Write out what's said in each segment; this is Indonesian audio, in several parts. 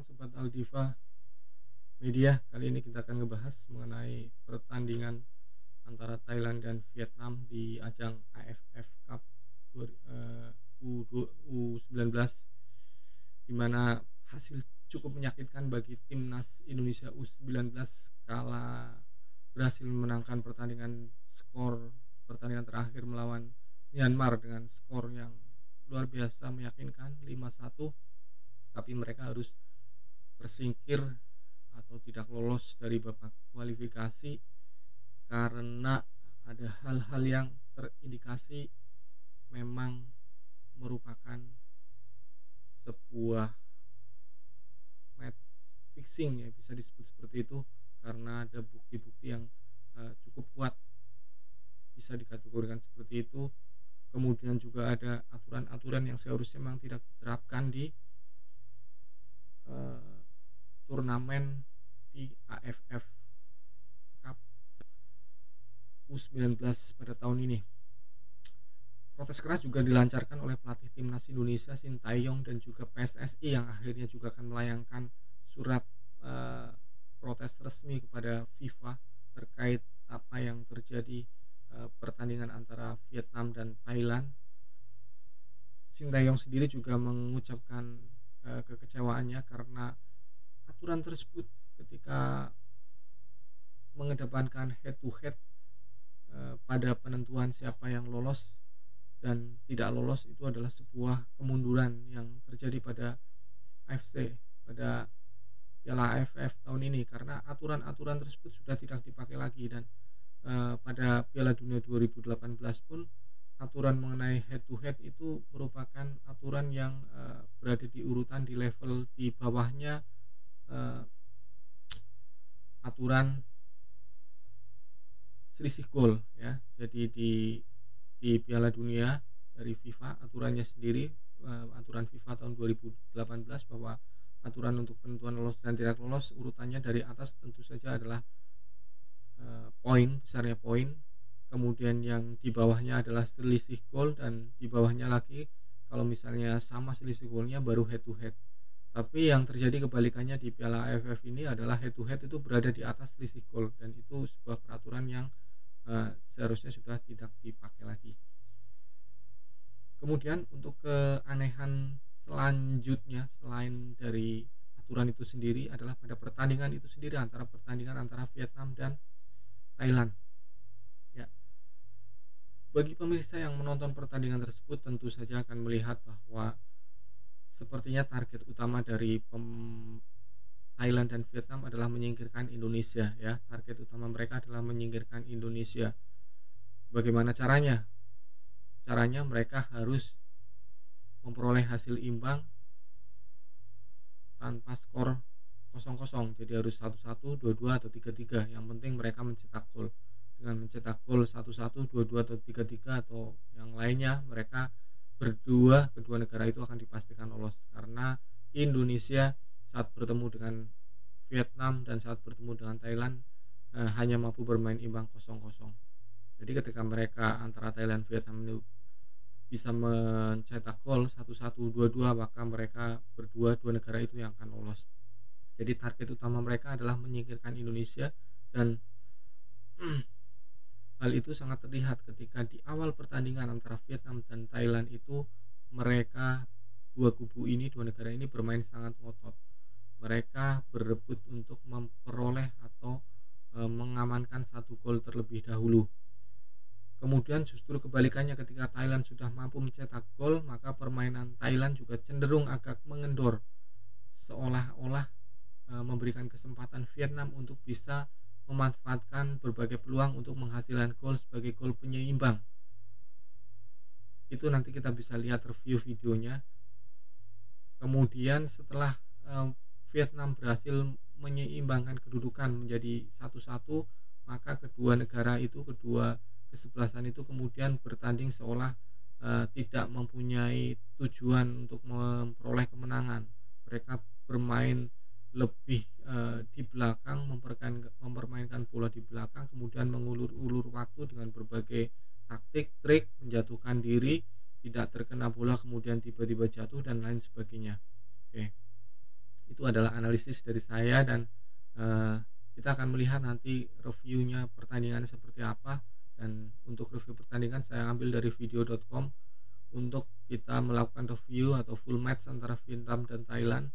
siang Sobat Aldiva Media. Kali ini kita akan ngebahas mengenai pertandingan antara Thailand dan Vietnam di ajang AFF Cup U19, di mana hasil cukup menyakitkan bagi timnas Indonesia U19 kala berhasil memenangkan pertandingan terakhir melawan Myanmar dengan skor yang luar biasa meyakinkan 5-1, tapi mereka harus tersingkir atau tidak lolos dari babak kualifikasi karena ada hal-hal yang terindikasi memang merupakan sebuah match fixing, ya bisa disebut seperti itu, karena ada bukti-bukti yang cukup kuat, bisa dikategorikan seperti itu. Kemudian juga ada aturan-aturan yang seharusnya memang tidak diterapkan di turnamen di AFF Cup U19 pada tahun ini. Protes keras juga dilancarkan oleh pelatih timnas Indonesia Sintayong dan juga PSSI yang akhirnya juga akan melayangkan surat protes resmi kepada FIFA terkait apa yang terjadi pertandingan antara Vietnam dan Thailand. Sintayong sendiri juga mengucapkan kekecewaannya karena aturan tersebut ketika mengedepankan head to head pada penentuan siapa yang lolos dan tidak lolos itu adalah sebuah kemunduran yang terjadi pada AFC pada Piala AFF tahun ini, karena aturan-aturan tersebut sudah tidak dipakai lagi. Dan pada Piala Dunia 2018 pun aturan mengenai head to head itu merupakan aturan yang berada di urutan di level di bawahnya aturan selisih gol, ya. Jadi di Piala Dunia dari FIFA aturannya sendiri, aturan FIFA tahun 2018 bahwa aturan untuk penentuan lolos dan tidak lolos urutannya dari atas tentu saja adalah besarnya poin, kemudian yang di bawahnya adalah selisih gol, dan di bawahnya lagi kalau misalnya sama selisih golnya baru head to head. Tapi yang terjadi kebalikannya di Piala AFF ini adalah head to head itu berada di atas selisih gol, dan itu sebuah peraturan yang seharusnya sudah tidak dipakai lagi. Kemudian untuk keanehan selanjutnya selain dari aturan itu sendiri adalah pada pertandingan itu sendiri, pertandingan antara Vietnam dan Thailand. Ya. Bagi pemirsa yang menonton pertandingan tersebut tentu saja akan melihat bahwa sepertinya target utama dari Thailand dan Vietnam adalah menyingkirkan Indonesia, ya. Target utama mereka adalah menyingkirkan Indonesia. Bagaimana caranya? Caranya mereka harus memperoleh hasil imbang tanpa skor 0-0. Jadi harus 1-1, 2-2 atau 3-3. Yang penting mereka mencetak gol. Dengan mencetak gol 1-1, 2-2 atau 3-3 atau yang lainnya, mereka kedua negara itu akan dipastikan lolos, karena Indonesia saat bertemu dengan Vietnam dan saat bertemu dengan Thailand hanya mampu bermain imbang 0-0. Jadi ketika mereka antara Thailand dan Vietnam ini bisa mencetak gol 1-1, 2-2, maka mereka dua negara itu yang akan lolos. Jadi target utama mereka adalah menyingkirkan Indonesia, dan hal itu sangat terlihat ketika di awal pertandingan antara Vietnam dan Thailand itu mereka dua negara ini bermain sangat ngotot. Mereka berebut untuk memperoleh atau mengamankan satu gol terlebih dahulu. Kemudian justru kebalikannya, ketika Thailand sudah mampu mencetak gol, maka permainan Thailand juga cenderung agak mengendor, seolah-olah memberikan kesempatan Vietnam untuk bisa memanfaatkan berbagai peluang untuk menghasilkan gol sebagai gol penyeimbang. Itu nanti kita bisa lihat review videonya. Kemudian setelah Vietnam berhasil menyeimbangkan kedudukan menjadi 1-1, maka kedua kesebelasan itu kemudian bertanding seolah tidak mempunyai tujuan untuk memperoleh kemenangan. Mereka bermain lebih di belakang, mempermainkan bola di belakang, kemudian mengulur-ulur waktu dengan berbagai taktik, trik, menjatuhkan diri, tidak terkena bola kemudian tiba-tiba jatuh dan lain sebagainya. Oke. Itu itu adalah analisis dari saya, dan kita akan melihat nanti reviewnya pertandingannya seperti apa. Dan untuk review pertandingan saya ambil dari video.com untuk kita melakukan review atau full match antara Vietnam dan Thailand.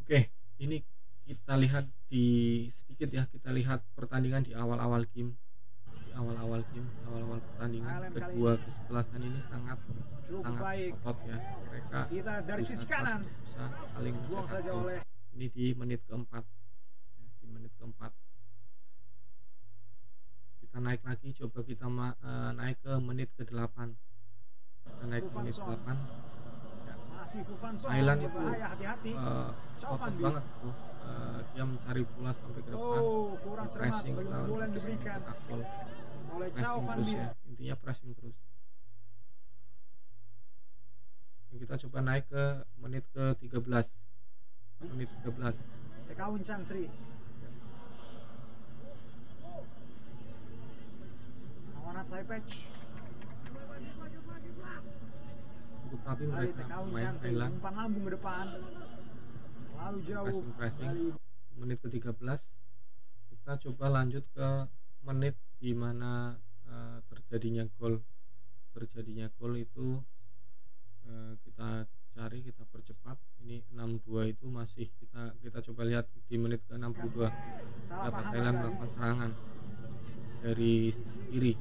Oke, ini kita lihat sedikit ya, kita lihat pertandingan di awal-awal game. Di awal-awal pertandingan kedua kesebelasan ini sangat otot ya. Mereka dari sisi kanan bisa saling mencetak gol. Ini di menit keempat ya, di menit keempat kita naik lagi, coba kita naik ke menit ke-8. Kita naik ke menit ke-8 ya. Thailand itu otot banget tuh, dia mencari bola sampai ke depan, pressing lawan mencetak gol. Pressing terus ya, intinya pressing terus. Kita coba naik ke menit ke-13. Menit 13. Tekawin Chansri. Awanat Saipech. Cukup rapi mereka main Thailand. Umpan lambung ke depan. Lalu jauh. Pressing. Menit ke-13. Kita coba lanjut ke menit di mana terjadinya gol. Terjadinya gol itu kita cari, kita percepat. Ini 62 itu masih kita coba lihat di menit ke-62. Dapat Thailand melakukan serangan dari sisi kiri.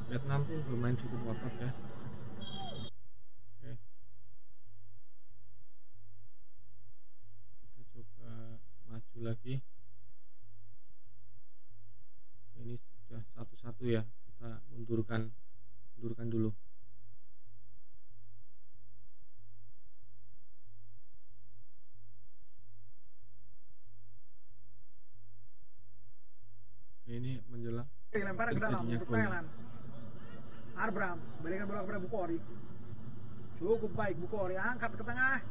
Vietnam pun bermain cukup otot ya. Oke. Kita coba maju lagi. Ini sudah 1-1 ya. Kita mundurkan dulu. Oke, ini menjelang lemparan ke dalam untuk Thailand. Arbram balikan bola kepada Bukhari. Cukup baik Bukhari, angkat ke tengah.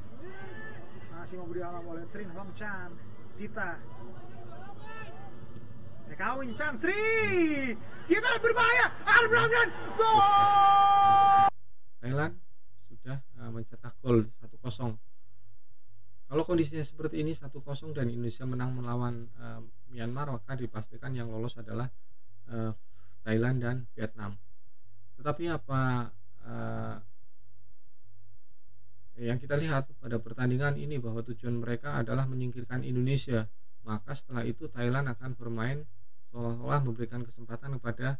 Masih mau dihalang oleh Trin Hong Chan. Sita. Tekawin Chansri. Kita lihat berbahaya. Arbram dan gol. Thailand sudah mencetak gol 1-0. Kalau kondisinya seperti ini 1-0 dan Indonesia menang melawan Myanmar, maka dipastikan yang lolos adalah Thailand dan Vietnam. Tetapi apa yang kita lihat pada pertandingan ini bahwa tujuan mereka adalah menyingkirkan Indonesia. Maka setelah itu Thailand akan bermain seolah-olah memberikan kesempatan kepada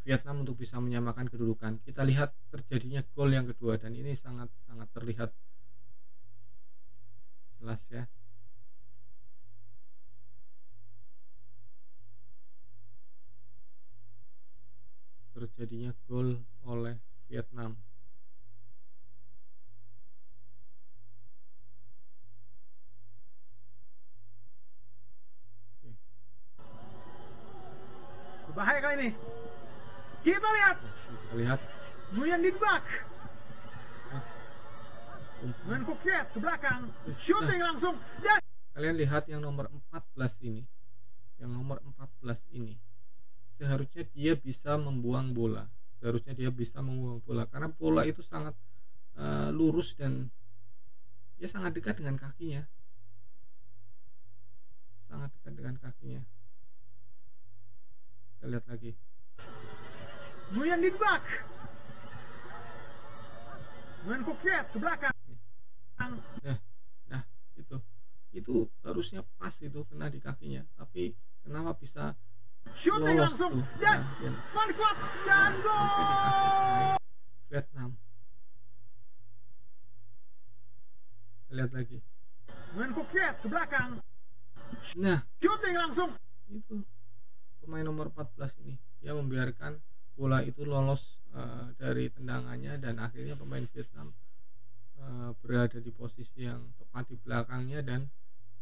Vietnam untuk bisa menyamakan kedudukan. Kita lihat terjadinya gol yang kedua dan ini sangat terlihat jelas ya. Terjadinya gol oleh Vietnam. Berbahaya kali ini. Kita lihat. Nguyen Dit Bak. Nguyen Kok Viet ke belakang. Shooting langsung. Dan kalian lihat yang nomor 14 ini. Yang nomor 14 ini. Seharusnya dia bisa membuang bola. Karena bola itu sangat lurus dan dia sangat dekat dengan kakinya. Kita lihat lagi. Nguyen Dit Bak. Nguyen Kok Viet ke belakang. Nah, itu harusnya pas, itu kena di kakinya. Tapi kenapa bisa shooting lolos langsung tuh? dan Van Kwat dan gol Vietnam. Kita lihat lagi. Nguyen Kok Viet ke belakang. Nah, shooting langsung. Itu pemain nomor 14 ini, dia membiarkan bola itu lolos dari tendangannya dan akhirnya pemain Vietnam berada di posisi yang tepat di belakangnya dan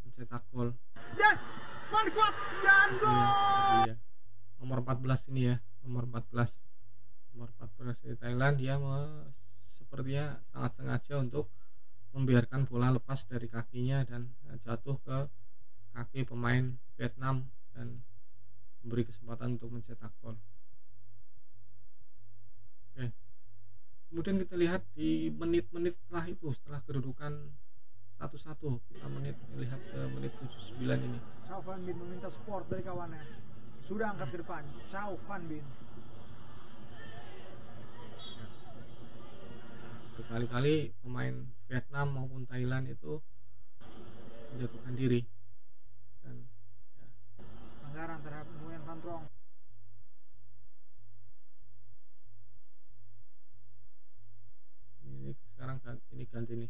mencetak gol. Dan Van Kwat dan gol. Iya. Nomor 14 ini ya, nomor 14 dari Thailand, dia sepertinya sangat sengaja untuk membiarkan bola lepas dari kakinya dan jatuh ke kaki pemain Vietnam dan memberi kesempatan untuk mencetak gol. Oke. Kemudian kita lihat di menit-menit setelah itu, setelah kedudukan 1-1, kita melihat ke menit 79 ini. Chow Van Bin meminta support dari kawannya. Sudah angkat ke depan. Chow Van Bin. Berkali-kali pemain Vietnam maupun Thailand itu menjatuhkan diri. Dan ya, pelanggaran terhadap Nguyen Van Trong. Ini sekarang ini ganti nih.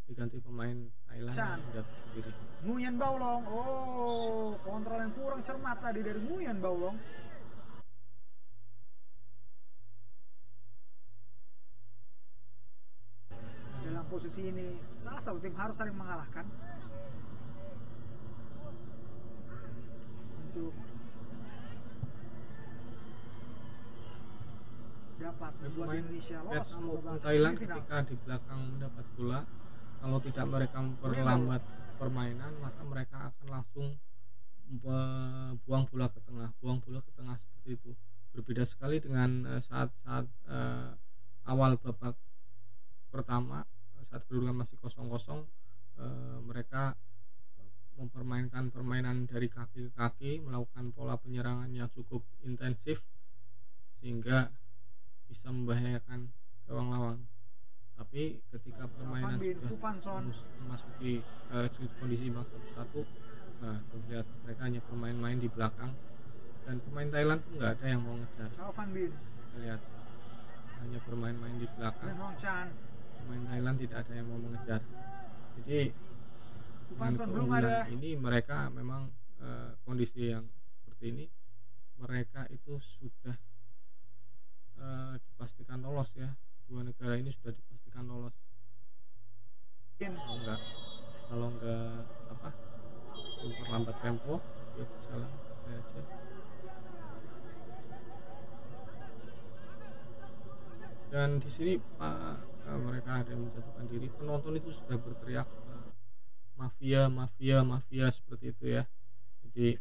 Diganti pemain Thailand Chan. yang menjatuhkan diri. Nguyen Baolong. Oh, kontrol yang kurang cermat tadi dari Nguyen Baolong. Dalam posisi ini salah satu tim harus saling mengalahkan untuk dapat membuat Pemain Indonesia lolos Vietnam ke maupun babak Thailand semifinal. ketika di belakang mendapat bola, kalau tidak mereka memperlambat permainan, maka mereka akan langsung buang bola ke tengah seperti itu. Berbeda sekali dengan saat awal babak pertama, saat kedudukan masih 0-0, mereka mempermainkan permainan dari kaki ke kaki, melakukan pola penyerangan yang cukup intensif sehingga bisa membahayakan gawang lawan. Tapi ketika permainan sudah memasuki kondisi imbang 1-1, nah terlihat mereka hanya bermain-main di belakang, dan pemain Thailand pun nggak ada yang mau ngejar. Kita lihat hanya bermain-main di belakang. Pemain Thailand tidak ada yang mau mengejar. Jadi dengan keunggulan ini mereka memang kondisi yang seperti ini, mereka itu sudah dipastikan lolos ya. Dua negara ini sudah dipastikan lolos. Kalau enggak memperlambat tempo, ya bisa lah aja. Dan di sini mereka ada yang menjatuhkan diri. Penonton itu sudah berteriak mafia seperti itu ya. Jadi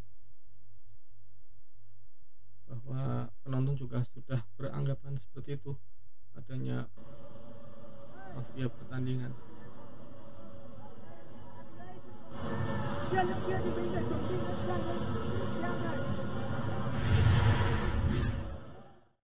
bahwa penonton juga sudah beranggapan seperti itu, adanya mafia pertandingan.